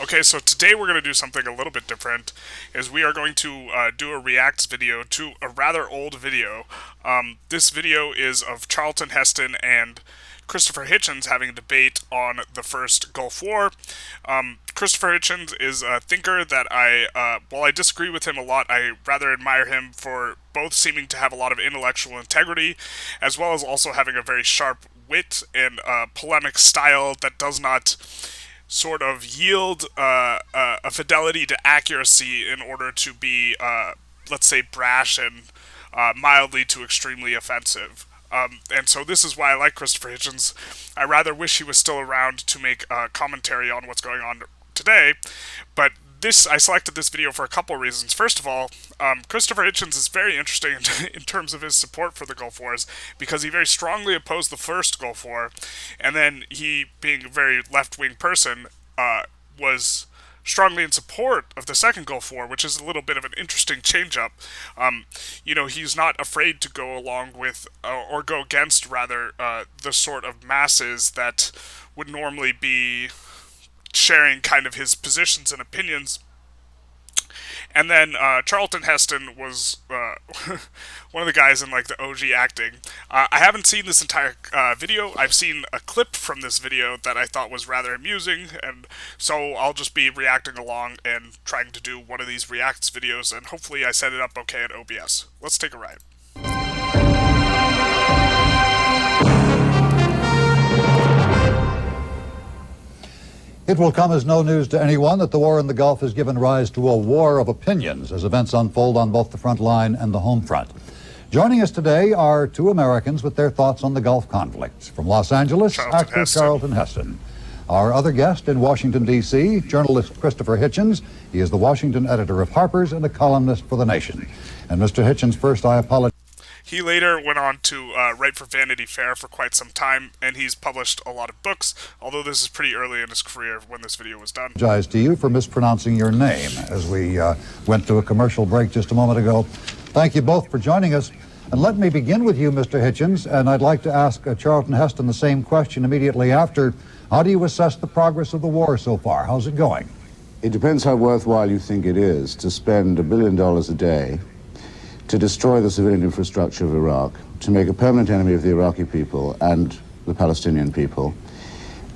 Okay, so today we're going to do something a little bit different. Is we are going to do a reacts video to a rather old video. This video is of Charlton Heston and Christopher Hitchens having a debate on the first Gulf War. Christopher Hitchens is a thinker that while I disagree with him a lot, I rather admire him for both seeming to have a lot of intellectual integrity, as well as also having a very sharp wit and polemic style that does not sort of yield a fidelity to accuracy in order to be, let's say, brash and mildly to extremely offensive. And so this is why I like Christopher Hitchens. I rather wish he was still around to make commentary on what's going on today, but I selected this video for a couple of reasons. First of all, Christopher Hitchens is very interesting in terms of his support for the Gulf Wars because he very strongly opposed the first Gulf War, and then he, being a very left-wing person, was strongly in support of the second Gulf War, which is a little bit of an interesting change-up. He's not afraid to go along with, or go against, rather, the sort of masses that would normally be sharing kind of his positions and opinions. And then Charlton Heston was one of the guys in like the OG acting. I haven't seen this entire video. I've seen a clip from this video that I thought was rather amusing, and so I'll just be reacting along and trying to do one of these reacts videos, and hopefully I set it up okay at OBS. Let's take a ride. It will come as no news to anyone that the war in the Gulf has given rise to a war of opinions as events unfold on both the front line and the home front. Joining us today are two Americans with their thoughts on the Gulf conflict. From Los Angeles, actor Charlton Heston. Our other guest in Washington, D.C., journalist Christopher Hitchens. He is the Washington editor of Harper's and a columnist for The Nation. And Mr. Hitchens, first I apologize. He later went on to write for Vanity Fair for quite some time, and he's published a lot of books, although this is pretty early in his career when this video was done. Apologize to you for mispronouncing your name as we went to a commercial break just a moment ago. Thank you both for joining us. And let me begin with you, Mr. Hitchens, and I'd like to ask Charlton Heston the same question immediately after. How do you assess the progress of the war so far? How's it going? It depends how worthwhile you think it is to spend $1 billion a day to destroy the civilian infrastructure of Iraq, to make a permanent enemy of the Iraqi people and the Palestinian people,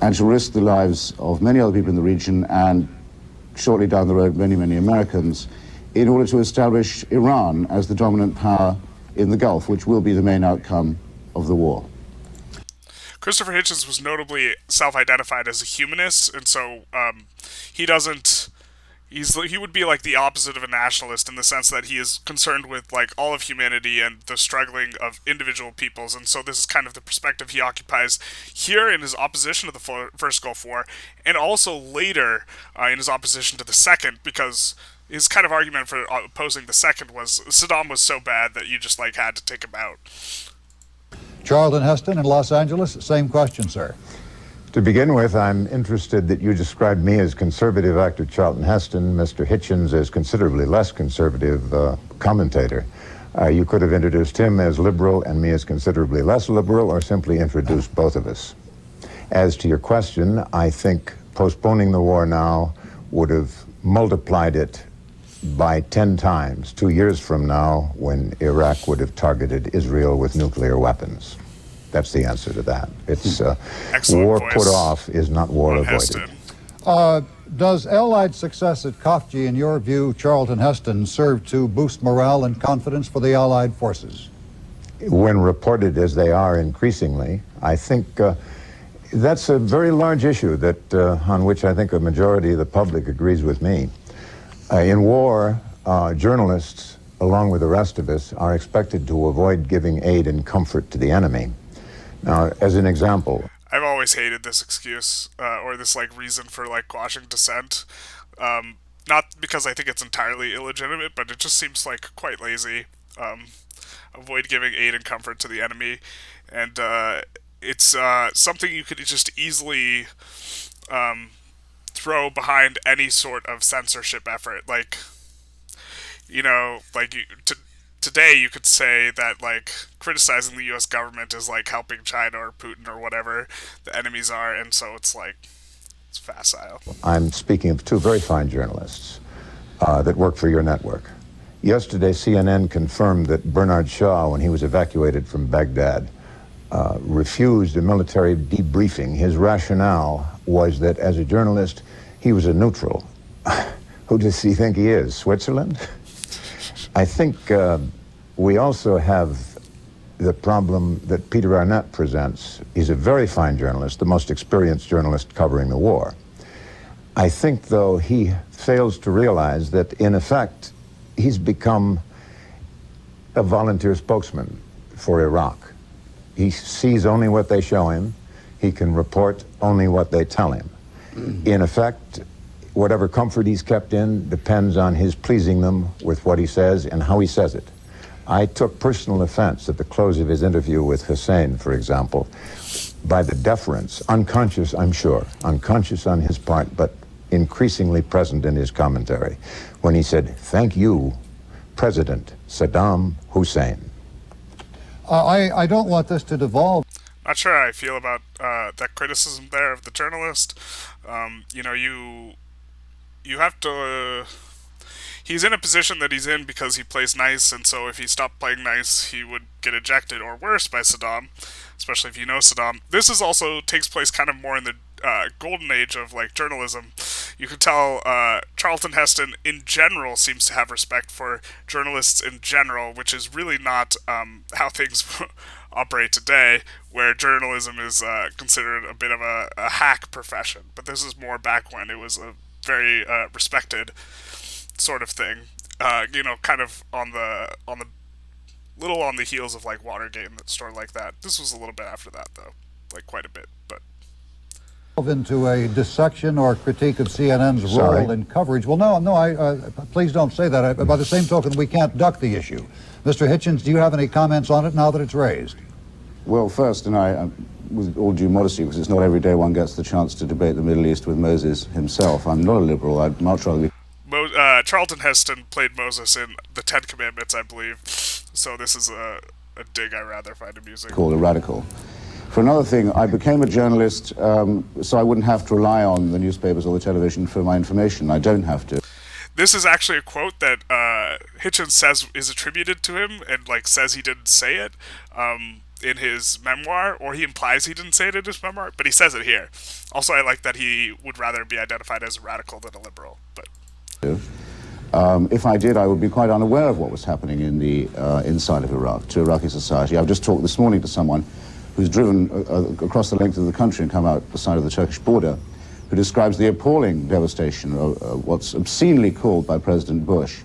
and to risk the lives of many other people in the region and shortly down the road many, many Americans in order to establish Iran as the dominant power in the Gulf, which will be the main outcome of the war. Christopher Hitchens was notably self-identified as a humanist, and so he would be like the opposite of a nationalist in the sense that he is concerned with like all of humanity and the struggling of individual peoples, and so this is kind of the perspective he occupies here in his opposition to the first Gulf War, and also later in his opposition to the second, because his kind of argument for opposing the second was Saddam was so bad that you just like had to take him out. Charlton Heston in Los Angeles, same question, sir. To begin with, I'm interested that you described me as conservative actor Charlton Heston, Mr. Hitchens as considerably less conservative commentator. You could have introduced him as liberal and me as considerably less liberal, or simply introduced both of us. As to your question, I think postponing the war now would have multiplied it by 10 times 2 years from now, when Iraq would have targeted Israel with nuclear weapons. That's the answer to that. It's war put off is not war avoided. Does Allied success at Khafji, in your view, Charlton Heston, serve to boost morale and confidence for the Allied forces? When reported as they are increasingly, I think that's a very large issue that on which I think a majority of the public agrees with me. In war, journalists, along with the rest of us, are expected to avoid giving aid and comfort to the enemy. Now, as an example, I've always hated this excuse or this like reason for like quashing dissent. Not because I think it's entirely illegitimate, but it just seems like quite lazy. Avoid giving aid and comfort to the enemy, and it's something you could just easily throw behind any sort of censorship effort. Like, today you could say that, like, criticizing the U.S. government is like helping China or Putin or whatever the enemies are, and so it's like, It's facile. I'm speaking of two very fine journalists that work for your network. Yesterday, CNN confirmed that Bernard Shaw, when he was evacuated from Baghdad, refused a military debriefing. His rationale was that as a journalist, he was a neutral. Who does he think he is, Switzerland? I think we also have the problem that Peter Arnett presents. He's a very fine journalist, the most experienced journalist covering the war. I think, though, he fails to realize that, in effect, he's become a volunteer spokesman for Iraq. He sees only what they show him. He can report only what they tell him. In effect, whatever comfort he's kept in depends on his pleasing them with what he says and how he says it. I took personal offense at the close of his interview with Hussein, for example, by the deference, unconscious, I'm sure, unconscious on his part, but increasingly present in his commentary, when he said, "Thank you, President Saddam Hussein." I don't want this to devolve. Not sure how I feel about that criticism there of the journalist. You know, you have to. He's in a position that he's in because he plays nice, and so if he stopped playing nice, he would get ejected or worse by Saddam, especially if you know Saddam. This is also takes place kind of more in the golden age of like journalism. You can tell Charlton Heston in general seems to have respect for journalists in general, which is really not how things operate today, where journalism is considered a bit of a hack profession. But this is more back when it was a very respected sort of thing. You know, kind of on the little on the heels of like Watergate and sort of like that. This was a little bit after that though, like quite a bit, but. Into a dissection or critique of CNN's role in coverage. Well, no, please don't say that. By the same token, we can't duck the issue. Mr. Hitchens, do you have any comments on it now that it's raised? Well, first, and I with all due modesty, because it's not every day one gets the chance to debate the Middle East with Moses himself. I'm not a liberal. I'd much rather be... Charlton Heston played Moses in the Ten Commandments, I believe. So this is a dig I rather find amusing. Called a radical. For another thing, I became a journalist so I wouldn't have to rely on the newspapers or the television for my information. I don't have to. This is actually a quote that Hitchens says is attributed to him, and like says he didn't say it in his memoir, or he implies he didn't say it in his memoir, but he says it here. Also, I like that he would rather be identified as a radical than a liberal. But if I did, I would be quite unaware of what was happening in the inside of Iraq, to Iraqi society. I've just talked this morning to someone who's driven across the length of the country and come out the side of the Turkish border, who describes the appalling devastation of what's obscenely called by President Bush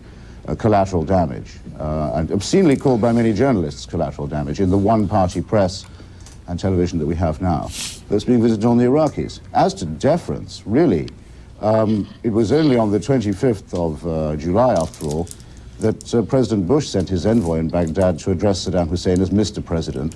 collateral damage, and obscenely called by many journalists collateral damage in the one-party press and television that we have now, that's being visited on the Iraqis. As to deference, really, it was only on the 25th of July, after all, that President Bush sent his envoy in Baghdad to address Saddam Hussein as Mr. President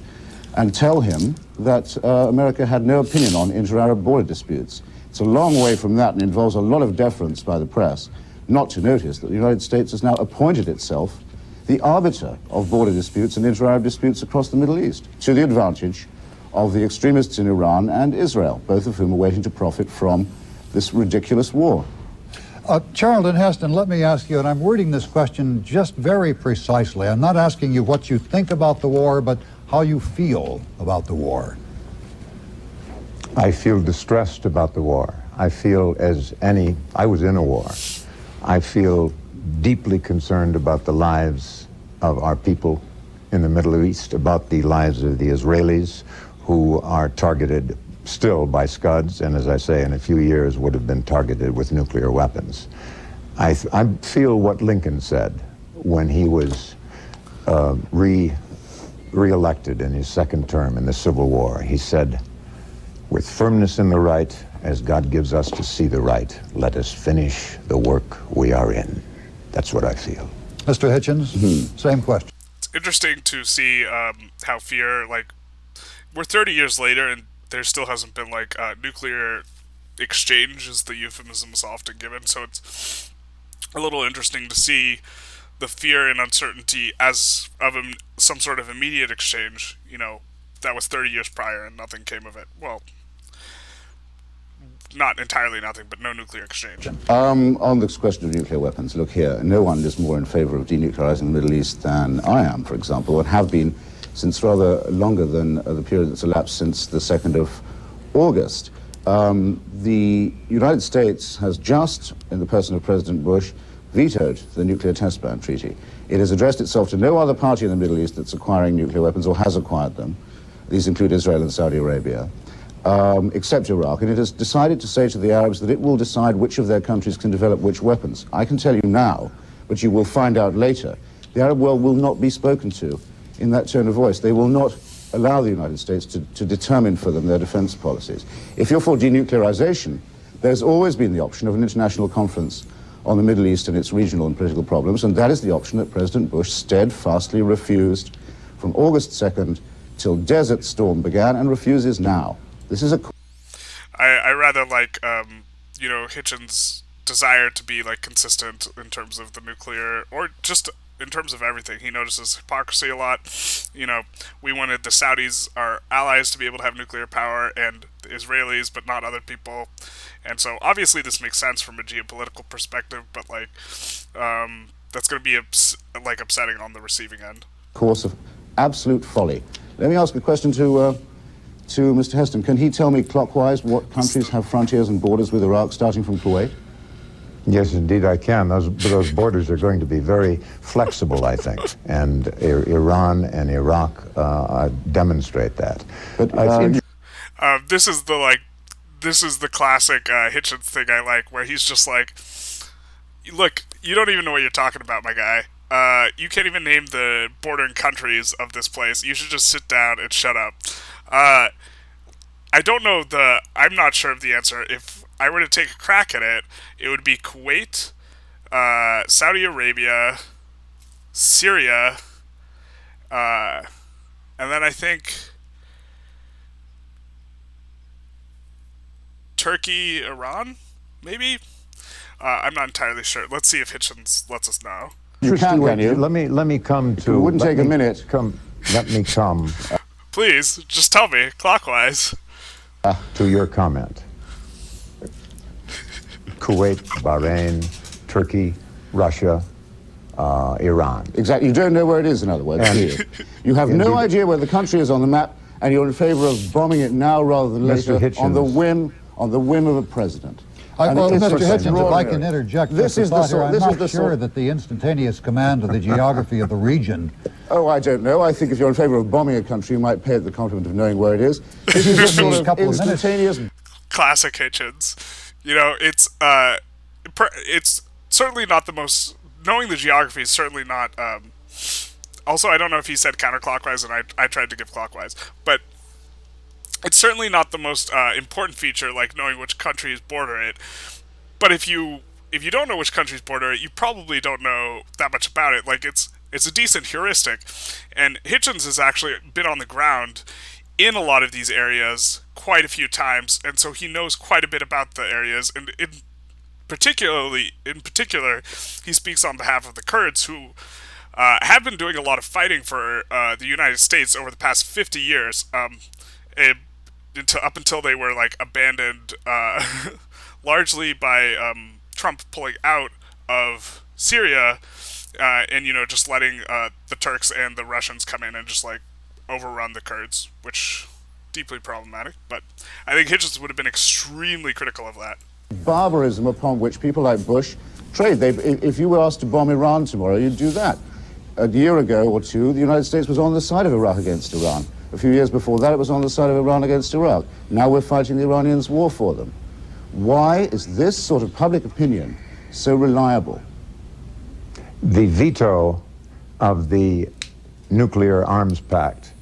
and tell him that America had no opinion on inter-Arab border disputes. It's a long way from that and involves a lot of deference by the press not to notice that the United States has now appointed itself the arbiter of border disputes and inter-Arab disputes across the Middle East, to the advantage of the extremists in Iran and Israel, both of whom are waiting to profit from this ridiculous war. Charlton Heston, let me ask you, and I'm wording this question just very precisely. I'm not asking you what you think about the war, but how you feel about the war. I feel distressed about the war. I feel I was in a war. I feel deeply concerned about the lives of our people in the Middle East, about the lives of the Israelis who are targeted still by Scuds, and as I say, in a few years would have been targeted with nuclear weapons. I feel what Lincoln said when he was re-elected in his second term in the Civil War. He said, "With firmness in the right, as God gives us to see the right, let us finish the work we are in." That's what I feel. Mr. Hitchens, same question. it's interesting to see how fear, like, we're 30 years later and there still hasn't been like nuclear exchange, is the euphemism is often given, so it's a little interesting to see the fear and uncertainty as of some sort of immediate exchange, you know, that was 30 years prior and nothing came of it. Well, not entirely nothing, but no nuclear exchange. On this question of nuclear weapons, look here, no one is more in favor of denuclearizing the Middle East than I am, for example, and have been since rather longer than the period that's elapsed since the 2nd of August. The United States has just, in the person of President Bush, vetoed the nuclear test ban treaty. It has addressed itself to no other party in the Middle East that's acquiring nuclear weapons or has acquired them. These include Israel and Saudi Arabia, except Iraq. And it has decided to say to the Arabs that it will decide which of their countries can develop which weapons. I can tell you now, but you will find out later, the Arab world will not be spoken to in that tone of voice. They will not allow the United States to determine for them their defense policies. If you're for denuclearization, there's always been the option of an international conference on the Middle East and its regional and political problems, and that is the option that President Bush steadfastly refused from August 2nd till Desert Storm began, and refuses now. This is a... I rather like, you know, Hitchens' desire to be, like, consistent in terms of the nuclear, or just in terms of everything. He notices hypocrisy a lot. You know, we wanted the Saudis, our allies, to be able to have nuclear power, and the Israelis, but not other people. And so, obviously, this makes sense from a geopolitical perspective, but, like, that's going to be, like, upsetting on the receiving end. Course of absolute folly. Let me ask a question to Mr. Heston. Can he tell me clockwise what countries have frontiers and borders with Iraq, starting from Kuwait? Yes, indeed I can. Those borders are going to be very flexible, I think, and Iran and Iraq demonstrate that. But this is the classic Hitchens thing I like, where he's just like, look, you don't even know what you're talking about, my guy. You can't even name the bordering countries of this place. You should just sit down and shut up. I don't know I'm not sure of the answer. If I were to take a crack at it, it would be Kuwait, Saudi Arabia, Syria, and then I think Turkey, Iran, maybe? I'm not entirely sure. Let's see if Hitchens lets us know. You can you? Let me come to... It wouldn't take a minute. Let me come... Please, just tell me, clockwise. To your comment. Kuwait, Bahrain, Turkey, Russia, Iran. Exactly. You don't know where it is, in other words, do you? You have no idea where the country is on the map, and you're in favor of bombing it now rather than later on the whim of a president. Well, Mr. Hitchens, if I can interject just a thought here, I'm not sure that the instantaneous command of the geography of the region... Oh, I don't know. I think if you're in favor of bombing a country, you might pay it the compliment of knowing where it is. This is just sort of instantaneous... Classic Hitchens. You know, it's certainly not the most... Knowing the geography is certainly not... Also, I don't know if he said counterclockwise, and I tried to give clockwise, but... It's certainly not the most important feature, like knowing which countries border it. But if you don't know which countries border it, you probably don't know that much about it. Like, it's a decent heuristic. And Hitchens has actually been on the ground in a lot of these areas quite a few times, and so he knows quite a bit about the areas. And in particular, he speaks on behalf of the Kurds, who have been doing a lot of fighting for the United States over the past 50 years. Up until they were, like, abandoned largely by Trump pulling out of Syria and, you know, just letting the Turks and the Russians come in and just, like, overrun the Kurds, which deeply problematic. But I think Hitchens would have been extremely critical of that. Barbarism upon which people like Bush trade. If you were asked to bomb Iran tomorrow, you'd do that. A year ago or two, the United States was on the side of Iraq against Iran. A few years before that, it was on the side of Iran against Iraq. Now we're fighting the Iranians' war for them. Why is this sort of public opinion so reliable? The veto of the nuclear arms pact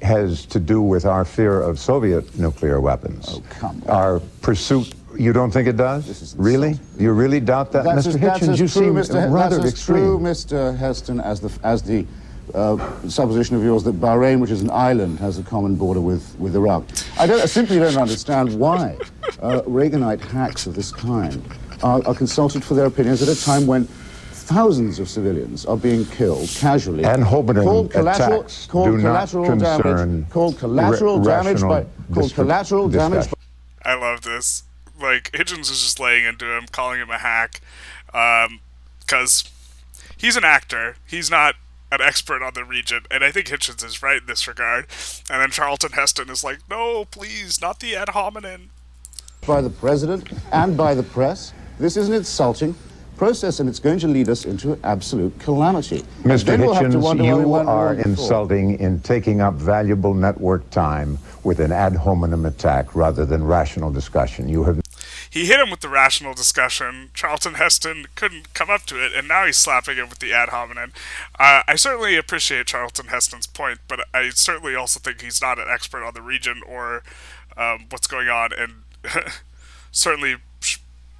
has to do with our fear of Soviet nuclear weapons. Oh, come on. Our pursuit... You don't think it does? Really? You really doubt that, Mr. Hitchens? You seem rather extreme. That's true, Mr. Heston, as the supposition of yours that Bahrain, which is an island, has a common border with Iraq. I simply don't understand why Reaganite hacks of this kind are consulted for their opinions at a time when thousands of civilians are being killed casually. And Hobart attacks do not concern collateral damage. I love this. like Hitchens is just laying into him, calling him a hack, because he's an actor. He's not an expert on the region, and I think Hitchens is right in this regard. And then Charlton Heston is like, no, please, not the ad hominem. By the president and by the press. This is an insulting process, and it's going to lead us into absolute calamity. Mr. Then we'll have to Hitchens, wonder why we you weren't are warned before. insulting in taking up valuable network time with an ad hominem attack rather than rational discussion. You have He hit him with the rational discussion. Charlton Heston couldn't come up to it, and now he's slapping him with the ad hominem. I certainly appreciate Charlton Heston's point, but I certainly also think he's not an expert on the region or what's going on, and certainly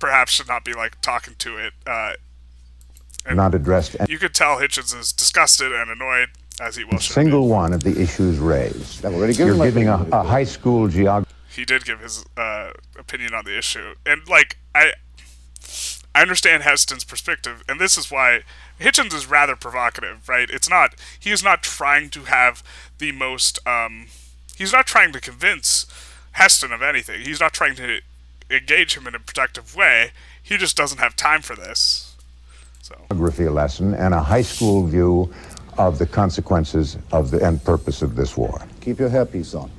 perhaps should not be like talking to it. And not addressed you could tell Hitchens is disgusted and annoyed, as he will. a single one of the issues raised. I've already given You're my giving opinion. a high school geography. He did give his opinion on the issue, and like I understand Heston's perspective, and this is why Hitchens is rather provocative, right? It's not he is not trying to have the most. He's not trying to convince Heston of anything. He's not trying to engage him in a productive way. He just doesn't have time for this. So Geography lesson and a high school view of the consequences of the end purpose of this war. Keep your hairpiece on.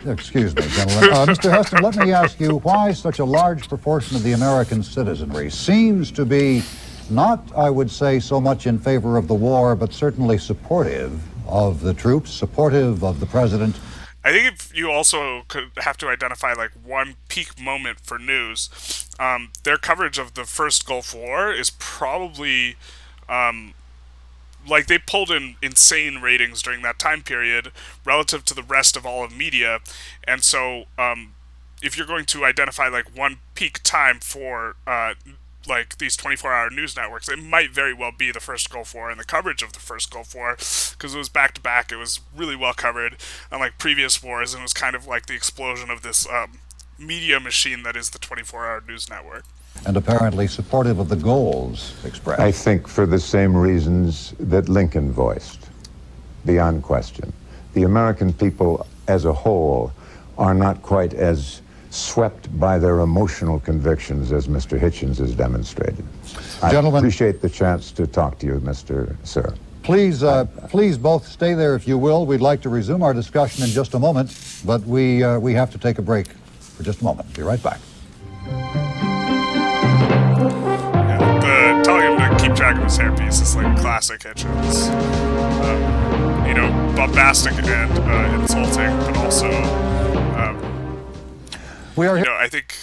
Excuse me, gentlemen. Mr. Heston, let me ask you why such a large proportion of the American citizenry seems to be not, I would say, so much in favor of the war, but certainly supportive of the troops, supportive of the president. I think if you also could have to identify like one peak moment for news, their coverage of the first Gulf War is probably like they pulled in insane ratings during that time period relative to the rest of all of media, and so if you're going to identify like one peak time for like these 24-hour news networks, it might very well be the first Gulf War and the coverage of the first Gulf War, because it was back to back. It was really well covered, unlike previous wars, and it was kind of like the explosion of this media machine that is the 24-hour news network. And apparently supportive of the goals expressed. I think for the same reasons that Lincoln voiced, beyond question. The American people as a whole are not quite as swept by their emotional convictions as Mr. Hitchens has demonstrated. Gentlemen, I appreciate the chance to talk to you, Mr. Sir. Please both stay there if you will. We'd like to resume our discussion in just a moment, but we have to take a break for just a moment. Be right back. Yeah, telling him to keep track of his hairpiece is like classic Hitchens. You know, bombastic and insulting, but also We are you know, I think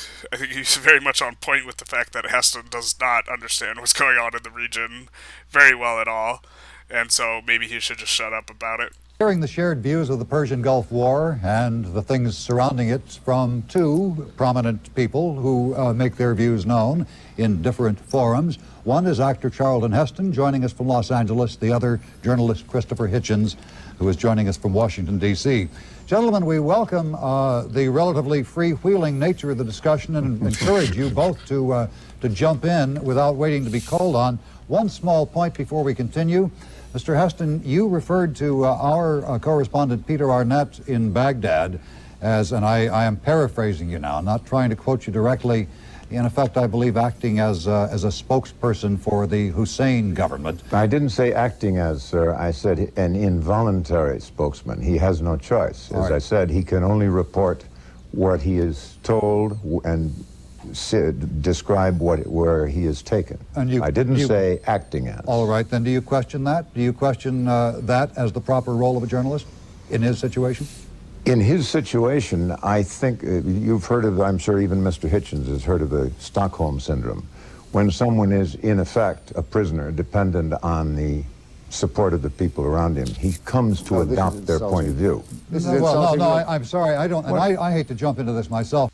he's very much on point with the fact that Heston does not understand what's going on in the region very well at all, and so maybe he should just shut up about it. hearing the shared views of the Persian Gulf War and the things surrounding it from two prominent people who make their views known in different forums. One is actor Charlton Heston, joining us from Los Angeles. The other, journalist Christopher Hitchens, who is joining us from Washington, D.C. Gentlemen, we welcome the relatively freewheeling nature of the discussion and encourage you both to jump in without waiting to be called on. One small point before we continue. Mr. Heston, you referred to our correspondent Peter Arnett in Baghdad as, and I am paraphrasing you now, not trying to quote you directly, in effect, I believe, acting as a spokesperson for the Hussein government. I didn't say acting as, sir. I said an involuntary spokesman. He has no choice. As I said, he can only report what he is told and describe where he is taken. And I didn't say acting as. All right, then do you question that? Do you question that as the proper role of a journalist in his situation? In his situation, I think you've heard of, I'm sure even Mr. Hitchens has heard of the Stockholm Syndrome. When someone is, in effect, a prisoner dependent on the support of the people around him, he comes to adopt their point of view. I'm sorry, I don't, and I hate to jump into this myself.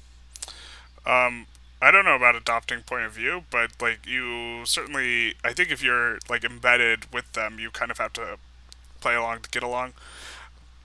I don't know about adopting point of view, but like you certainly, I think if you're like embedded with them, you kind of have to play along to get along.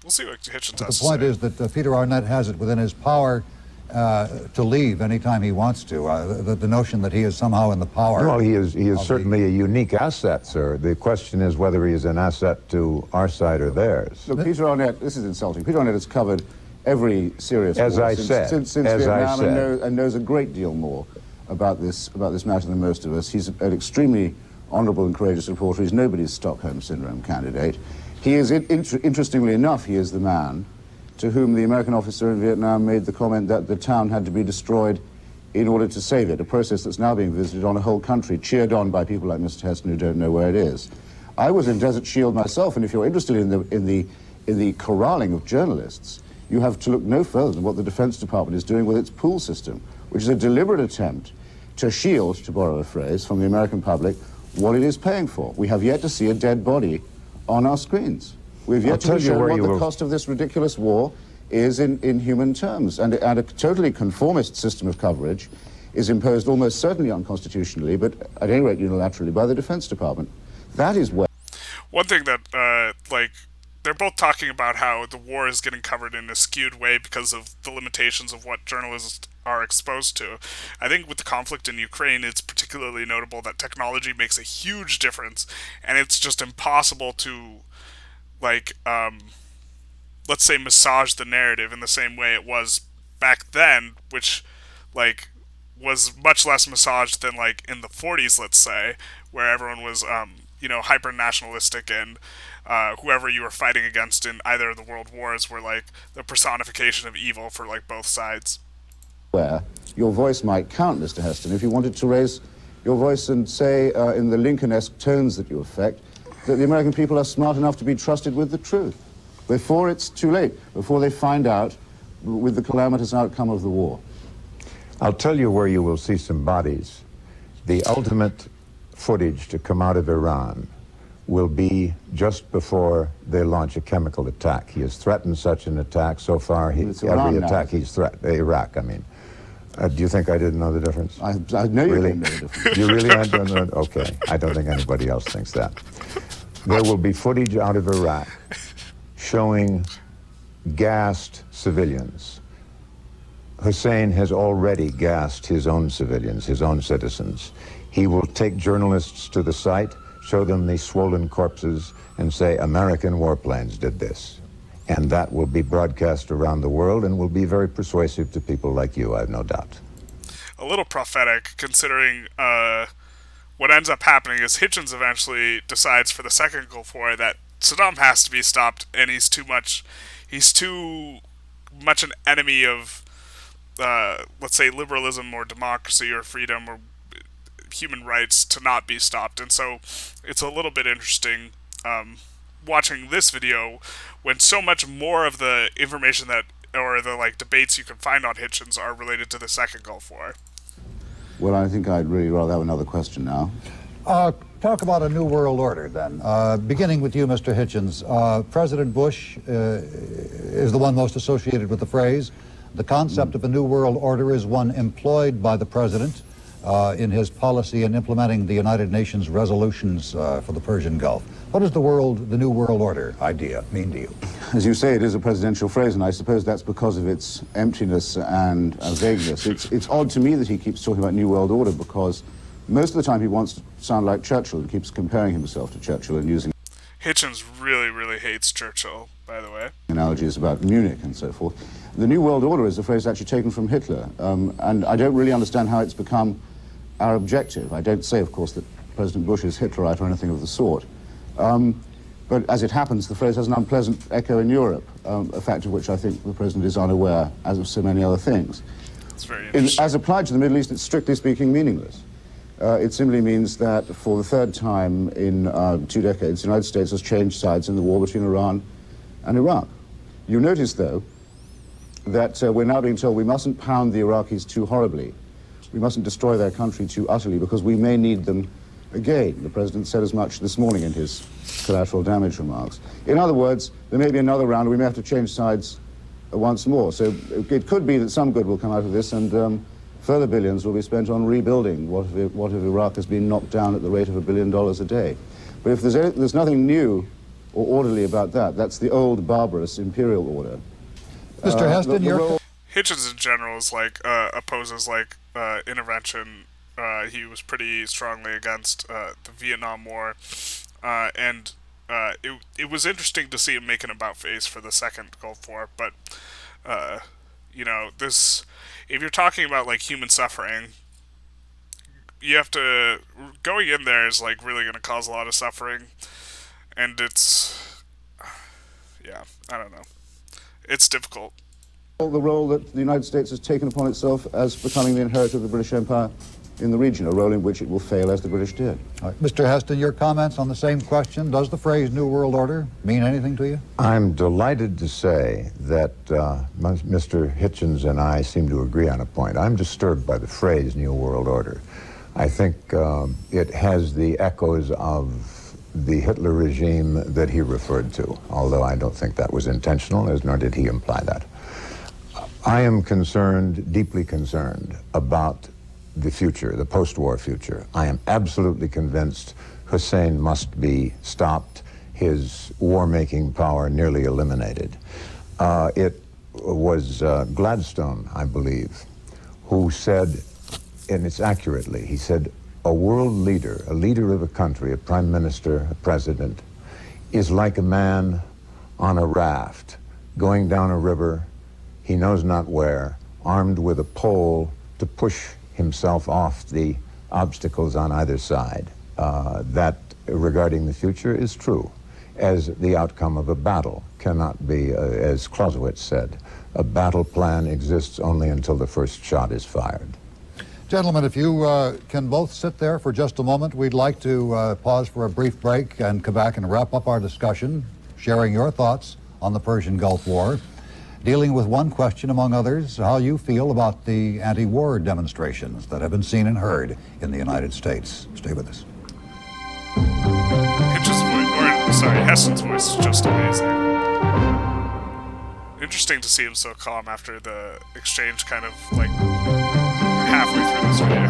We'll see what Hitchens has to say. The point is that Peter Arnett has it within his power to leave anytime he wants to. The notion that he is somehow in the power. Well, he is certainly a unique asset, sir. The question is whether he is an asset to our side or theirs. Look, Peter Arnett, this is insulting. Peter Arnett has covered every serious As war I since, said, since as I Vietnam, said. and knows a great deal more about this matter than most of us. He's an extremely honourable and courageous reporter. He's nobody's Stockholm Syndrome candidate. He is, interestingly enough, he is the man to whom the American officer in Vietnam made the comment that the town had to be destroyed in order to save it, a process that's now being visited on a whole country, cheered on by people like Mr. Heston who don't know where it is. I was in Desert Shield myself, and if you're interested in the corralling of journalists, you have to look no further than what the Defense Department is doing with its pool system, which is a deliberate attempt to shield, to borrow a phrase, from the American public what it is paying for. We have yet to see a dead body on our screens. We've yet to be shown what the cost of this ridiculous war is in human terms. And a totally conformist system of coverage is imposed almost certainly unconstitutionally, but at any rate unilaterally, by the Defense Department. That is where... One thing that, they're both talking about how the war is getting covered in a skewed way because of the limitations of what journalists are exposed to. I think with the conflict in Ukraine, it's particularly notable that technology makes a huge difference, and it's just impossible to, let's say, massage the narrative in the same way it was back then, which, was much less massaged than, in the 40s, let's say, where everyone was, hyper-nationalistic, and whoever you were fighting against in either of the world wars were, the personification of evil for, both sides. Where your voice might count, Mr. Heston, if you wanted to raise your voice and say, in the Lincoln-esque tones that you affect, that the American people are smart enough to be trusted with the truth, before it's too late, before they find out with the calamitous outcome of the war. I'll tell you where you will see some bodies. The ultimate footage to come out of Iran will be just before they launch a chemical attack. He has threatened such an attack. So far, every attack he's threatened, Iraq, I mean. Do you think I didn't know the difference? I know you really? Didn't know the difference. You really don't know? Okay, I don't think anybody else thinks that. There will be footage out of Iraq showing gassed civilians. Hussein has already gassed his own civilians, his own citizens. He will take journalists to the site, show them the swollen corpses, and say, American warplanes did this. And that will be broadcast around the world and will be very persuasive to people like you, I have no doubt. A little prophetic, considering what ends up happening is Hitchens eventually decides for the second Gulf War that Saddam has to be stopped, and he's too much an enemy of, let's say, liberalism or democracy or freedom or human rights to not be stopped. And so it's a little bit interesting watching this video when so much more of the information that, or the debates you can find on Hitchens are related to the second Gulf War. Well, I think I'd really rather have another question now. Talk about a new world order, then. Beginning with you, Mr. Hitchens. President Bush is the one most associated with the phrase. The concept of a new world order is one employed by the president in his policy in implementing the United Nations resolutions for the Persian Gulf. What does the new world order idea mean to you? As you say, it is a presidential phrase, and I suppose that's because of its emptiness and vagueness. It's odd to me that he keeps talking about New World Order, because most of the time he wants to sound like Churchill and keeps comparing himself to Churchill and using Hitchens really, really hates Churchill, by the way. Analogies about Munich and so forth. The New World Order is a phrase actually taken from Hitler, and I don't really understand how it's become our objective. I don't say, of course, that President Bush is Hitlerite or anything of the sort. But as it happens, the phrase has an unpleasant echo in Europe, a fact of which I think the President is unaware, as of so many other things. It's very interesting. As applied to the Middle East, it's strictly speaking meaningless. It simply means that for the third time in 2 decades, the United States has changed sides in the war between Iran and Iraq. You notice, though, that we're now being told we mustn't pound the Iraqis too horribly. We mustn't destroy their country too utterly, because we may need them again. The President said as much this morning in his collateral damage remarks. In other words, there may be another round, we may have to change sides once more. So it could be that some good will come out of this, and further billions will be spent on rebuilding what if Iraq has been knocked down at the rate of $1 billion a day. But if there's nothing new or orderly about that, that's the old barbarous imperial order. Mr. Heston, Hitchens in general is opposes intervention. He was pretty strongly against the Vietnam War, and it was interesting to see him make an about face for the second Gulf War. But You know, this, if you're talking about like human suffering, you have to, going in there is like really going to cause a lot of suffering, and it's, yeah, I don't know, it's difficult. The role that the United States has taken upon itself as becoming the inheritor of the British Empire in the region, a role in which it will fail as the British did. All right. Mr. Heston, your comments on the same question. Does the phrase New World Order mean anything to you? I'm delighted to say that Mr. Hitchens and I seem to agree on a point. I'm disturbed by the phrase New World Order. I think it has the echoes of the Hitler regime that he referred to, although I don't think that was intentional, as nor did he imply that. I am concerned, deeply concerned, about the future, the post-war future. I am absolutely convinced Hussein must be stopped, his war-making power nearly eliminated. It was Gladstone, I believe, who said, and it's accurately, he said, a world leader, a leader of a country, a prime minister, a president, is like a man on a raft going down a river, he knows not where, armed with a pole to push himself off the obstacles on either side. That, regarding the future, is true, as the outcome of a battle cannot be, as Clausewitz said, a battle plan exists only until the first shot is fired. Gentlemen, if you can both sit there for just a moment, we'd like to pause for a brief break and come back and wrap up our discussion, sharing your thoughts on the Persian Gulf War, dealing with one question among others, how you feel about the anti-war demonstrations that have been seen and heard in the United States. Stay with us. Heston's voice is just amazing. Interesting to see him so calm after the exchange, kind of like halfway through this video.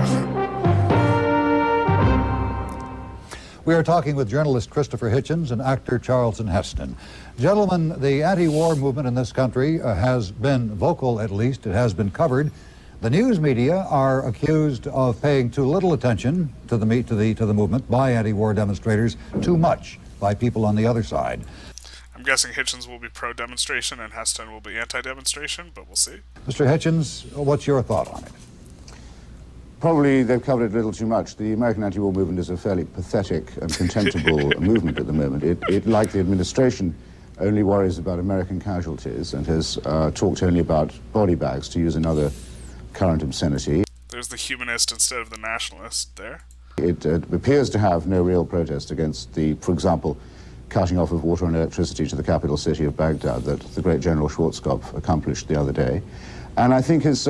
We are talking with journalist Christopher Hitchens and actor Charlton Heston. Gentlemen, the anti-war movement in this country has been vocal, at least. It has been covered. The news media are accused of paying too little attention to the movement by anti-war demonstrators, too much by people on the other side. I'm guessing Hitchens will be pro-demonstration and Heston will be anti-demonstration, but we'll see. Mr. Hitchens, what's your thought on it? Probably they've covered it a little too much. The American anti-war movement is a fairly pathetic and contemptible movement at the moment. It, like the administration, only worries about American casualties and has talked only about body bags, to use another current obscenity. There's the humanist instead of the nationalist there. It appears to have no real protest against the, for example, cutting off of water and electricity to the capital city of Baghdad that the great General Schwarzkopf accomplished the other day. And I think is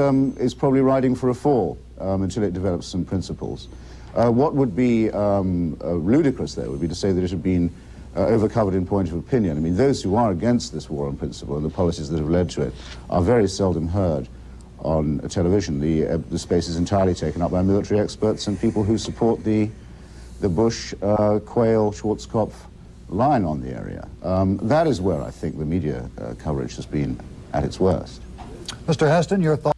probably riding for a fall until it develops some principles. What would be ludicrous, though, would be to say that it had been overcovered in point of opinion. I mean, those who are against this war on principle and the policies that have led to it are very seldom heard on television. The space is entirely taken up by military experts and people who support the Bush, Quayle, Schwarzkopf line on the area. That is where I think the media coverage has been at its worst. Mr. Heston, your thoughts?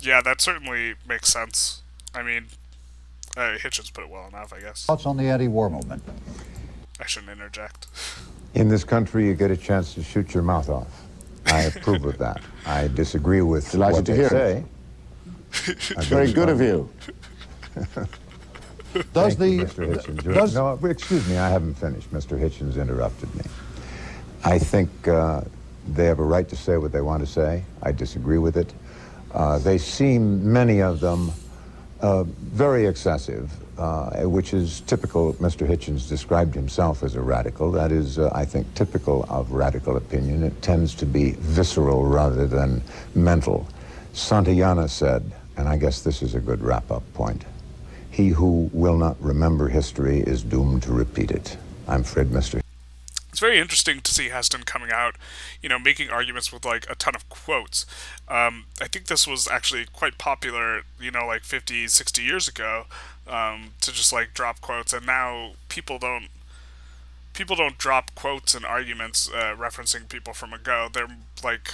Yeah, that certainly makes sense. I mean, Hitchens put it well enough, I guess. Thoughts on the anti-war movement? I shouldn't interject. In this country, you get a chance to shoot your mouth off. I approve of that. I disagree with what they say. It's very good of you. Does the... Mr. Hitchens. No, excuse me, I haven't finished. Mr. Hitchens interrupted me. I think they have a right to say what they want to say. I disagree with it. They seem, many of them, very excessive, which is typical. Mr. Hitchens described himself as a radical. That is, I think, typical of radical opinion. It tends to be visceral rather than mental. Santayana said, and I guess this is a good wrap-up point, he who will not remember history is doomed to repeat it. I'm afraid, Mr. It's very interesting to see Heston coming out, you know, making arguments with like a ton of quotes. I think this was actually quite popular, you know, like 50, 60 years ago, to just like drop quotes, and now people don't drop quotes and arguments referencing people from ago. They're like,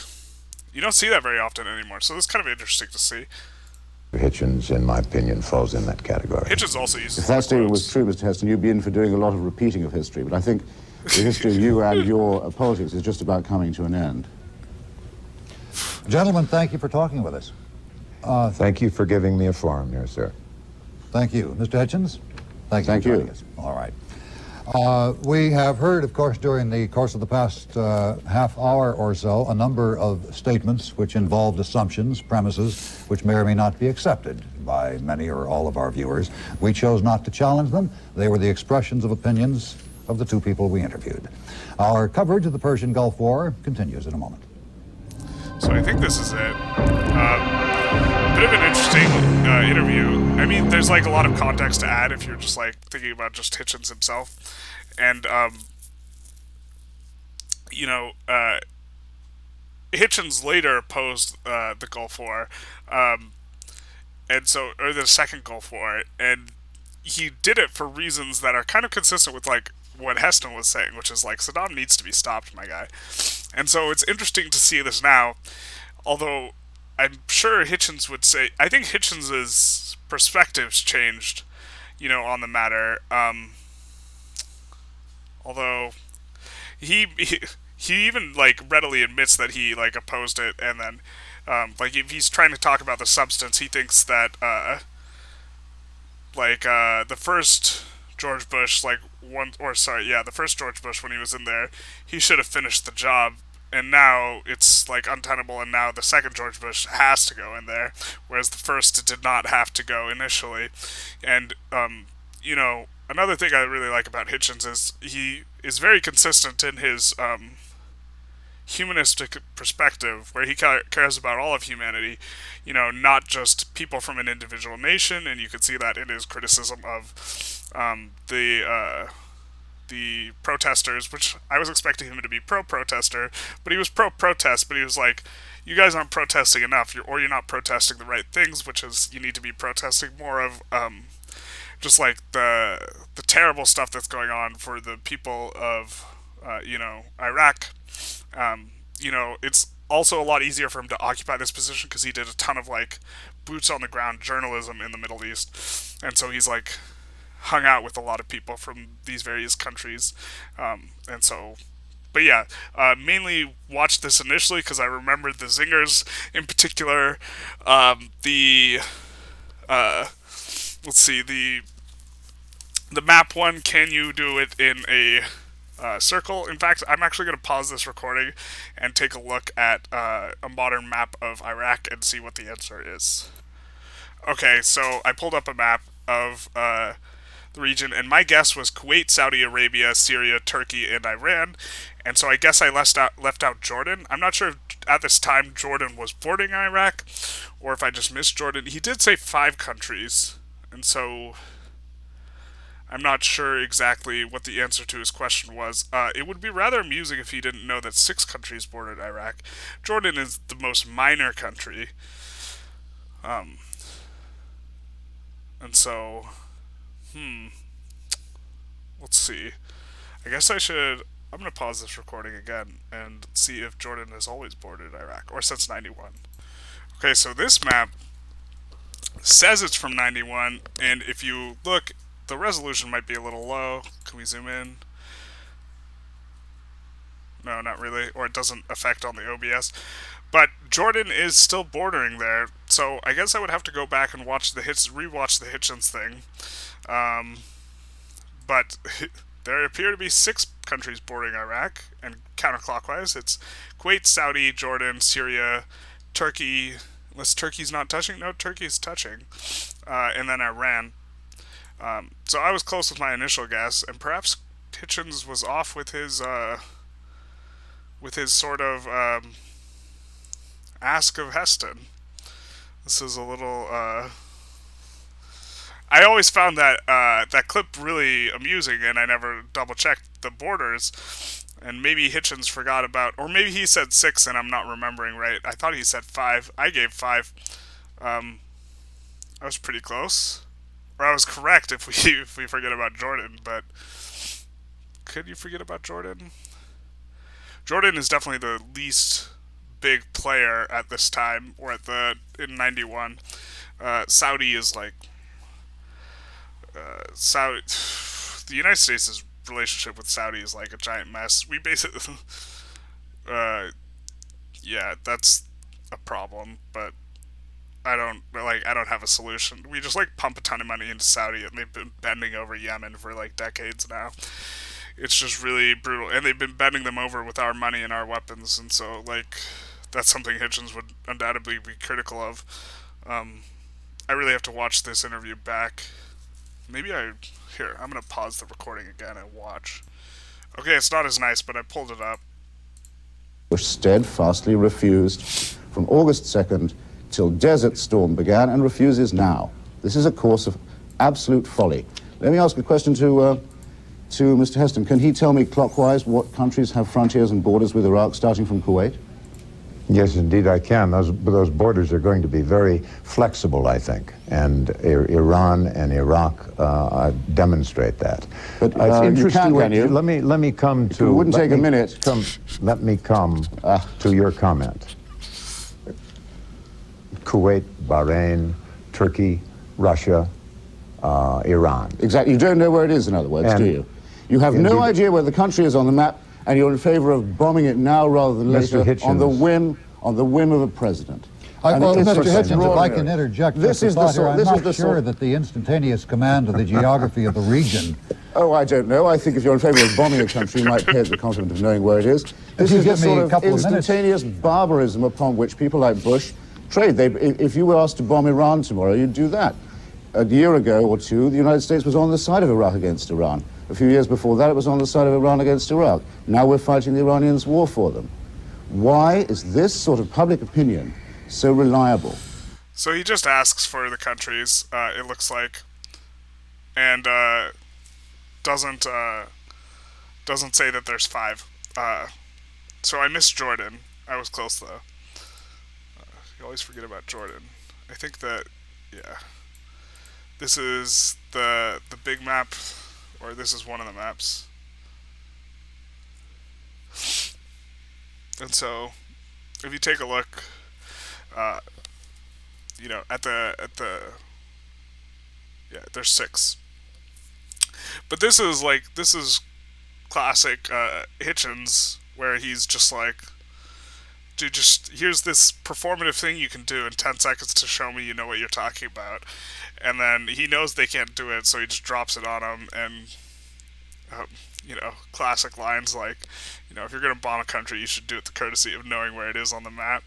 you don't see that very often anymore. So it's kind of interesting to see. Hitchens, in my opinion, falls in that category. Hitchens also uses If that statement quotes. was true, Mr. Heston, you'd be in for doing a lot of repeating of history. But I think the history of you and your politics is just about coming to an end. Gentlemen, thank you for talking with us. Thank you for giving me a forum here, sir. Thank you. Mr. Hitchens, thank you Thank for joining you. us. All right. We have heard, of course, during the course of the past half hour or so, a number of statements which involved assumptions, premises, which may or may not be accepted by many or all of our viewers. We chose not to challenge them. They were the expressions of opinions of the two people we interviewed. Our coverage of the Persian Gulf War continues in a moment. So I think this is it. Bit of an interesting interview. I mean, there's like a lot of context to add if you're just like thinking about just Hitchens himself, and Hitchens later opposed the Gulf War, and so or the second Gulf War, and he did it for reasons that are kind of consistent with like what Heston was saying, which is like Saddam needs to be stopped, my guy. And so it's interesting to see this now, although I'm sure Hitchens would say, I think Hitchens's perspectives changed, on the matter. Although he even like readily admits that he like opposed it, and then like if he's trying to talk about the substance, he thinks that the first George Bush, the first George Bush when he was in there, he should have finished the job, and now it's like untenable, and now the second George Bush has to go in there, whereas the first did not have to go initially. And another thing I really like about Hitchens is he is very consistent in his humanistic perspective, where he cares about all of humanity, not just people from an individual nation, and you can see that in his criticism of the protesters, which I was expecting him to be pro-protester, but he was pro-protest, but he was like, you guys aren't protesting enough, you're not protesting the right things, which is you need to be protesting more of just like the terrible stuff that's going on for the people of Iraq. It's also a lot easier for him to occupy this position because he did a ton of like boots on the ground journalism in the Middle East, and so he's like hung out with a lot of people from these various countries, and so. But yeah, mainly watched this initially because I remembered the zingers in particular. Let's see, the map one. Can you do it in a circle? In fact, I'm actually going to pause this recording and take a look at a modern map of Iraq and see what the answer is. Okay, so I pulled up a map of the region, and my guess was Kuwait, Saudi Arabia, Syria, Turkey, and Iran. And so I guess I left out Jordan. I'm not sure if at this time Jordan was bordering Iraq, or if I just missed Jordan. He did say 5 countries, and so I'm not sure exactly what the answer to his question was. It would be rather amusing if he didn't know that 6 countries bordered Iraq. Jordan is the most minor country. And so, let's see. I guess I'm going to pause this recording again and see if Jordan has always bordered Iraq, or since 91. Okay, so this map says it's from 91, and if you look, the resolution might be a little low. Can we zoom in? No, not really, or it doesn't affect on the OBS. But Jordan is still bordering there, so I guess I would have to go back and rewatch the Hitchens thing. But there appear to be 6 countries bordering Iraq, and counterclockwise, it's Kuwait, Saudi, Jordan, Syria, Turkey. Unless Turkey's not touching? No, Turkey's touching. And then Iran. So I was close with my initial guess, and perhaps Hitchens was off with his sort of ask of Heston. This is a little. I always found that clip really amusing, and I never double checked the borders. And maybe Hitchens forgot about, or maybe he said 6 and I'm not remembering right. I thought he said 5. I gave 5. I was pretty close. Or I was correct if we forget about Jordan, but could you forget about Jordan? Jordan is definitely the least big player at this time, or in 91. Saudi is like Saudi. The United States' relationship with Saudi is like a giant mess. We basically, yeah, that's a problem, but I don't have a solution. We just like pump a ton of money into Saudi, and they've been bending over Yemen for like decades now. It's just really brutal, and they've been bending them over with our money and our weapons, and so like that's something Hitchens would undoubtedly be critical of. Um, I really have to watch this interview back. Maybe I here. I'm gonna pause the recording again and watch. Okay, it's not as nice, but I pulled it up. Bush steadfastly refused from August 2nd till Desert Storm began, and refuses now. This is a course of absolute folly. Let me ask a question to Mr. Heston. Can he tell me clockwise what countries have frontiers and borders with Iraq, starting from Kuwait? Yes, indeed I can. Those borders are going to be very flexible, I think, and Iran and Iraq demonstrate that. But it's interesting. can you? Let me come to. It wouldn't take a minute. Let me come to your comment. Kuwait, Bahrain, Turkey, Russia, Iran. Exactly. You don't know where it is, in other words, do you? You have no idea where the country is on the map, and you're in favor of bombing it now rather than later on the whim of a president. Well, Mr. Hitchens, if I can interject, I'm not sure that the instantaneous command of the geography of the region. Oh, I don't know. I think if you're in favor of bombing a country, you might pay it the compliment of knowing where it is. This is the sort of instantaneous barbarism upon which people like Bush trade. If you were asked to bomb Iran tomorrow, you'd do that. A year ago or two, the United States was on the side of Iraq against Iran. A few years before that, it was on the side of Iran against Iraq. Now we're fighting the Iranians' war for them. Why is this sort of public opinion so reliable? So he just asks for the countries, it looks like, and doesn't say that there's 5. So I missed Jordan. I was close though. You always forget about Jordan. I think that, yeah. This is the big map, or this is one of the maps. And so, if you take a look, you know, at the yeah, there's 6. But this is classic Hitchens, where he's just like, dude, here's this performative thing you can do in 10 seconds to show me you know what you're talking about. And then he knows they can't do it, so he just drops it on them. And, you know, classic lines like, you know, if you're going to bomb a country, you should do it the courtesy of knowing where it is on the map.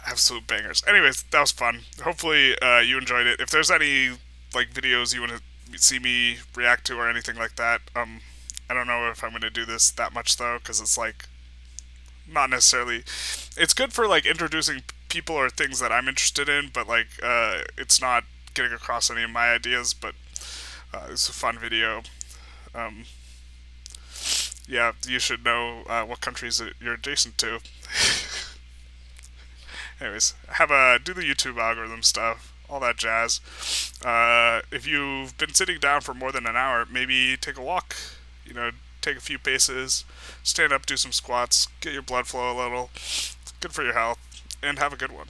Absolute bangers. Anyways, that was fun. Hopefully you enjoyed it. If there's any, like, videos you want to see me react to or anything like that, I don't know if I'm going to do this that much, though, because it's, like, not necessarily. It's good for like introducing people or things that I'm interested in, but like it's not getting across any of my ideas. But it's a fun video. Yeah, you should know what countries you're adjacent to. Anyways, do the YouTube algorithm stuff, all that jazz. If you've been sitting down for more than an hour, maybe take a walk. You know, take a few paces, stand up, do some squats, get your blood flow a little. It's good for your health, and have a good one.